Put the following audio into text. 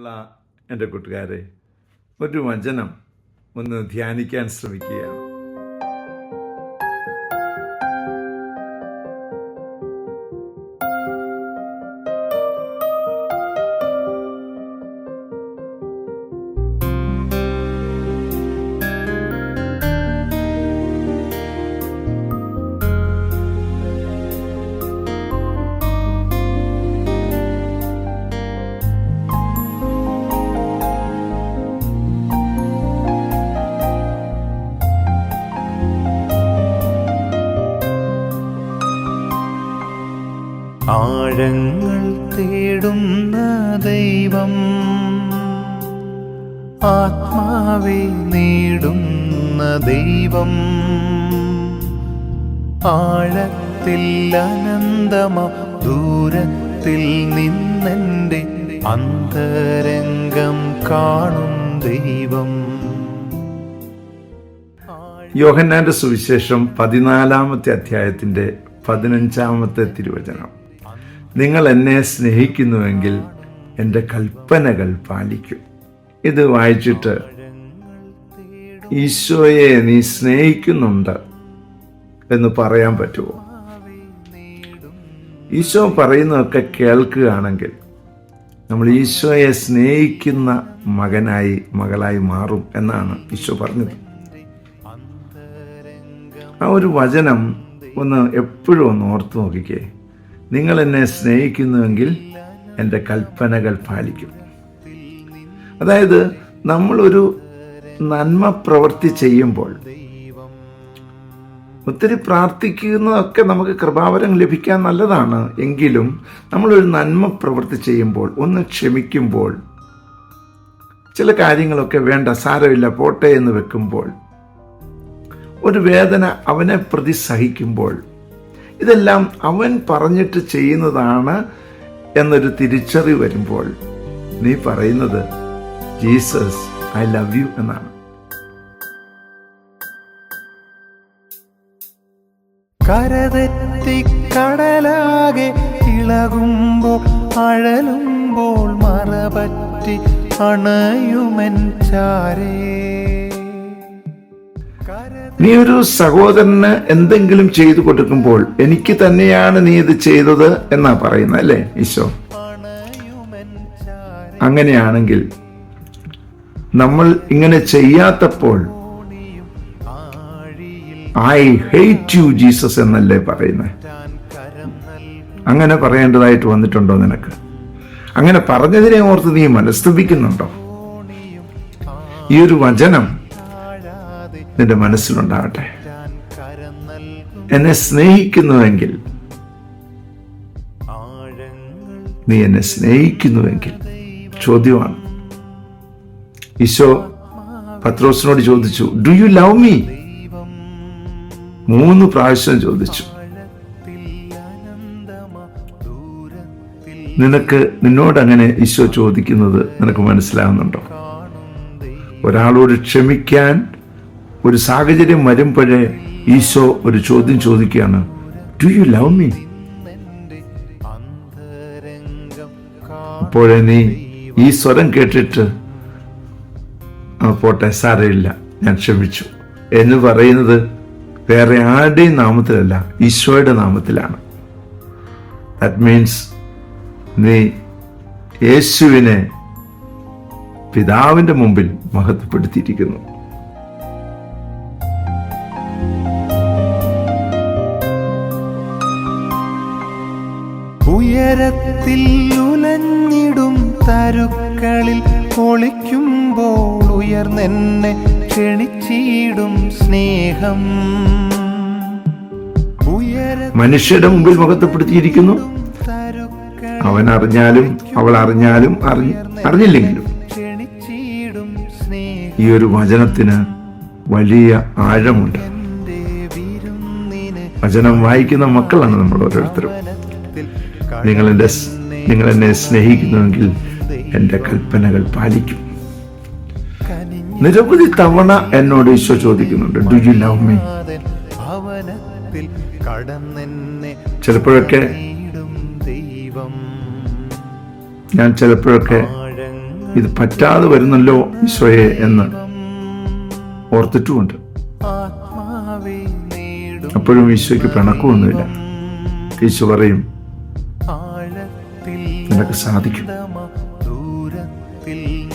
പ്രിയമുള്ള എൻ്റെ കൂട്ടുകാരെ, ഒരു വചനം ഒന്ന് ധ്യാനിക്കാൻ ശ്രമിക്കുകയാണ്. ആഴങ്ങൾ തേടുന്ന ദൈവം, ആത്മാവെ നേടുന്ന ദൈവം, ആഴത്തിൽ അനന്തമാ ദൂരത്തിൽ നിന്നെൻ്റെ അന്തരംഗം കാണും ദൈവം. യോഹന്നാന്റെ സുവിശേഷം 14-ാമത്തെ അധ്യായത്തിന്റെ 15-ാമത്തെ തിരുവചനം. നിങ്ങൾ എന്നെ സ്നേഹിക്കുന്നുവെങ്കിൽ എൻ്റെ കൽപ്പനകൾ പാലിക്കും. ഇത് വായിച്ചിട്ട് ഈശോയെ നീ സ്നേഹിക്കുന്നുണ്ട് എന്ന് പറയാൻ പറ്റുമോ? ഈശോ പറയുന്നതൊക്കെ കേൾക്കുകയാണെങ്കിൽ നമ്മൾ ഈശോയെ സ്നേഹിക്കുന്ന മകനായി മകളായി മാറും എന്നാണ് ഈശോ പറഞ്ഞത്. ആ ഒരു വചനം ഒന്ന് എപ്പോഴും ഒന്ന് ഓർത്തു നോക്കിക്കേ. നിങ്ങൾ എന്നെ സ്നേഹിക്കുന്നുവെങ്കിൽ എൻ്റെ കൽപ്പനകൾ പാലിക്കും. അതായത് നമ്മളൊരു നന്മ പ്രവൃത്തി ചെയ്യുമ്പോൾ, ഒത്തിരി പ്രാർത്ഥിക്കുന്നതൊക്കെ നമുക്ക് കൃപാവരം ലഭിക്കാൻ നല്ലതാണ്. എങ്കിലും നമ്മളൊരു നന്മ പ്രവൃത്തി ചെയ്യുമ്പോൾ, ഒന്ന് ക്ഷമിക്കുമ്പോൾ, ചില കാര്യങ്ങളൊക്കെ വേണ്ട സാരമില്ല പോട്ടെ എന്ന് വെക്കുമ്പോൾ, ഒരു വേദന അവനെ പ്രതി സഹിക്കുമ്പോൾ, ഇതെല്ലാം അവൻ പറഞ്ഞിട്ട് ചെയ്യുന്നതാണ് എന്നൊരു തിരിച്ചറിവ് വരുമ്പോൾ നീ പറയുന്നത് ജീസസ് ഐ ലവ് യു എന്നാണ്. കരതെറ്റി കടലാകെ ഇളകുമ്പോൾ, അഴലുമ്പോൾ മറപറ്റി അണയുമെൻ ചാരേ. നീ ഒരു സഹോദരന് എന്തെങ്കിലും ചെയ്തു കൊടുക്കുമ്പോൾ എനിക്ക് തന്നെയാണ് നീ ഇത് ചെയ്തത് എന്നാ പറയുന്നത് അല്ലേ ഈശോ? അങ്ങനെയാണെങ്കിൽ നമ്മൾ ഇങ്ങനെ ചെയ്യാത്തപ്പോൾ ഐ ഹേറ്റ് യു ജീസസ് എന്നല്ലേ പറയുന്നത്? അങ്ങനെ പറയേണ്ടതായിട്ട് വന്നിട്ടുണ്ടോ നിനക്ക്? അങ്ങനെ പറഞ്ഞതിനെ ഓർത്ത് നീ മനസ്തപിക്കുന്നുണ്ടോ? ഈ ഒരു വചനം നിന്റെ മനസ്സിലുണ്ടാകട്ടെ. എന്നെ സ്നേഹിക്കുന്നുവെങ്കിൽ, നീ എന്നെ സ്നേഹിക്കുന്നുവെങ്കിൽ, ചോദ്യമാണ്. ഈശോ പത്രോസിനോട് ചോദിച്ചു, ഡു യു ലവ് മീ? 3 പ്രാവശ്യം ചോദിച്ചു. നിന്നോട് അങ്ങനെ ഈശോ ചോദിക്കുന്നത് നിനക്ക് മനസ്സിലാവുന്നുണ്ടോ? ഒരാളോട് ക്ഷമിക്കാൻ ഒരു സാഹചര്യം വരുമ്പോഴേ ഈശോ ഒരു ചോദ്യം ചോദിക്കുകയാണ്, ഡു യു ലവ് മീ? അപ്പോഴേ നീ ഈ സ്വരം കേട്ടിട്ട് പോട്ടെ സാരമില്ല ഞാൻ ക്ഷമിച്ചു എന്ന് പറയുന്നത് വേറെ ആരുടെയും നാമത്തിലല്ല, ഈശോയുടെ നാമത്തിലാണ്. ദാറ്റ് മീൻസ് നീ യേശുവിനെ പിതാവിന്റെ മുമ്പിൽ മഹത്വപ്പെടുത്തിയിരിക്കുന്നു. ഉയരത്തിൽ ഉലഞ്ഞിടും തരുക്കളിൽ ഒളിക്കുമ്പോൾ ഉയർന്നെന്നെ ക്ഷണിച്ചിടും സ്നേഹം. മനുഷ്യരുടെ മുമ്പിൽ മഹത്വപ്പെടുത്തിയിരിക്കുന്നു. അവൻ അറിഞ്ഞാലും അവൾ അറിഞ്ഞാലും അറിഞ്ഞില്ലെങ്കിലും ഈ ഒരു വചനത്തിന് വലിയ ആഴമുണ്ട്. വചനം വായിക്കുന്ന മക്കളാണ് നമ്മൾ ഓരോരുത്തരും. നിങ്ങൾ എന്നെ സ്നേഹിക്കുന്നുവെങ്കിൽ എൻ്റെ കൽപ്പനകൾ പാലിക്കും. നിരവധി തവണ എന്നോട് ഈശോ ചോദിക്കുന്നുണ്ട്, ഡു യു ലവ് മീ? ചിലപ്പോഴൊക്കെ ഇത് പറ്റാതെ വരുന്നല്ലോ ഈശോയെ എന്ന് ഓർത്തിട്ടുമുണ്ട്. ആത്മാവേ നേടും അപ്പോഴും ഈശോയ്ക്ക് പിണക്കമൊന്നുമില്ല. ഈശോ പറയും, ആഴത്തിൽ നിനക്ക് സാധിക്കും. ദൂരത്തിൽ